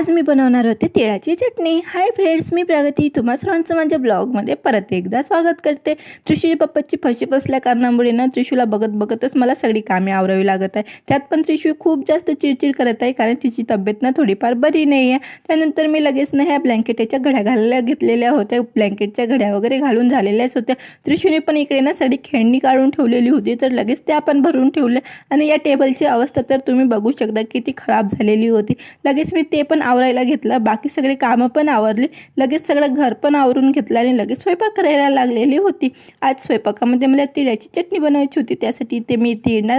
आज मी बनवणार होते तिळाची चटणी। हाय फ्रेंड्स, मी प्रगती तुम्हा सर्वांचं माझ्या ब्लॉगमध्ये परत एकदा स्वागत करते। त्रिशूची पप्पाची फशी बसल्या कारणामुळे ना त्रिशूला बघत बघतच मला सगळी कामे आवरावी लागत आहे। त्यात पण त्रिशू खूप जास्त चिडचिड करत आहे कारण तिची तब्येत ना थोडीफार बरी नाही आहे। त्यानंतर मी लगेच ना ह्या ब्लँकेटच्या घड्या घालायला घेतलेल्या होत्या, ब्लँकेटच्या घड्या वगैरे घालून झालेल्याच होत्या। त्रिशूने पण इकडे ना सगळी खेळणी काढून ठेवलेली होती, तर लगेच त्या पण भरून ठेवल्या। आणि या टेबलची अवस्था तर तुम्ही बघू शकता किती खराब झालेली होती। लगेच मी ते पण आवरायला घेतलं, बाकी सगळे कामं पण आवरली, लगेच सगळं घर पण आवरून घेतलं आणि लगेच स्वयंपाक करायला लागलेली होती। आज स्वयंपाकामध्ये मला तिळाची चटणी बनवायची होती, त्यासाठी ते मी तीळ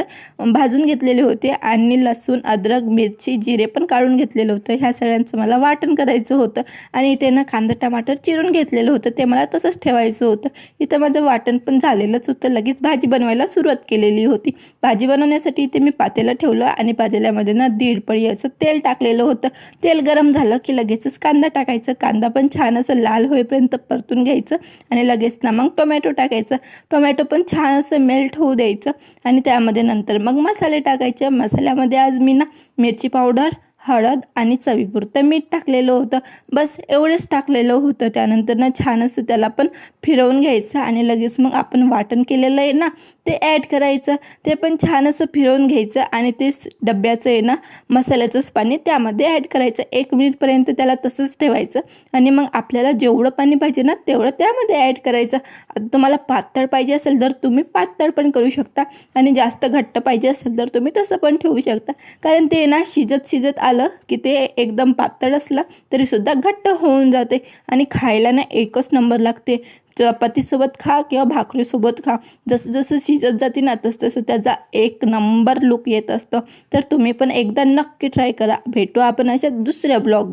भाजून घेतलेले होते आणि लसूण, अद्रक, मिरची, जिरे पण काढून घेतलेलं होतं। ह्या सगळ्यांचं मला वाटण करायचं होतं आणि इथे ना कांदा टमाटर चिरून घेतलेलं होतं, ते मला तसंच ठेवायचं होतं। इथं माझं वाटण पण झालेलंच होतं, लगेच भाजी बनवायला सुरुवात केलेली होती। भाजी बनवण्यासाठी इथे मी पातेलं ठेवलं आणि पातेल्यामध्ये ना 1.5 पळी असं तेल टाकलेलं होतं। तेल गरम झालं की लगेचच कांदा टाकायचं, कांदा पण छान असं लाल होईपर्यंत परतून घ्यायचं आणि लगेच ना मग टोमॅटो टाकायचं, टोमॅटो पण छान असं मेल्ट होऊ द्यायचं आणि त्यामध्ये नंतर मग मसाले टाकायचे। मसाल्यामध्ये आज मी ना मिरची पावडर, हळद आणि चवीपुरतं मीठ टाकलेलं होतं, बस एवढंच टाकलेलं होतं। त्यानंतर ना छान असं त्याला पण फिरवून घ्यायचं आणि लगेच मग आपण वाटण केलेलं आहे ना ते ॲड करायचं, ते पण छान असं फिरवून घ्यायचं आणि ते डब्याचं आहे ना मसाल्याचंच पाणी त्यामध्ये ॲड करायचं। 1 मिनिटपर्यंत त्याला तसंच ठेवायचं आणि मग आपल्याला जेवढं पाणी पाहिजे ना तेवढं त्यामध्ये ॲड करायचं। आता तुम्हाला पातळ पाहिजे असेल तर तुम्ही पातळ पण करू शकता आणि जास्त घट्ट पाहिजे असेल तर तुम्ही तसं पण ठेवू शकता, कारण ते ना शिजत आलं की ते एकदम पातळ असलं तरीसुद्धा घट्ट होऊन जाते आणि खायला ना एकच नंबर लागते। चपातीसोबत खा किंवा भाकरीसोबत खा, जसं जसं शिजत जाते ना तसं तसं त्याचा एक नंबर लुक येत असतं। तर तुम्ही पण एकदा नक्की ट्राय करा। भेटू आपण अशा दुसऱ्या ब्लॉग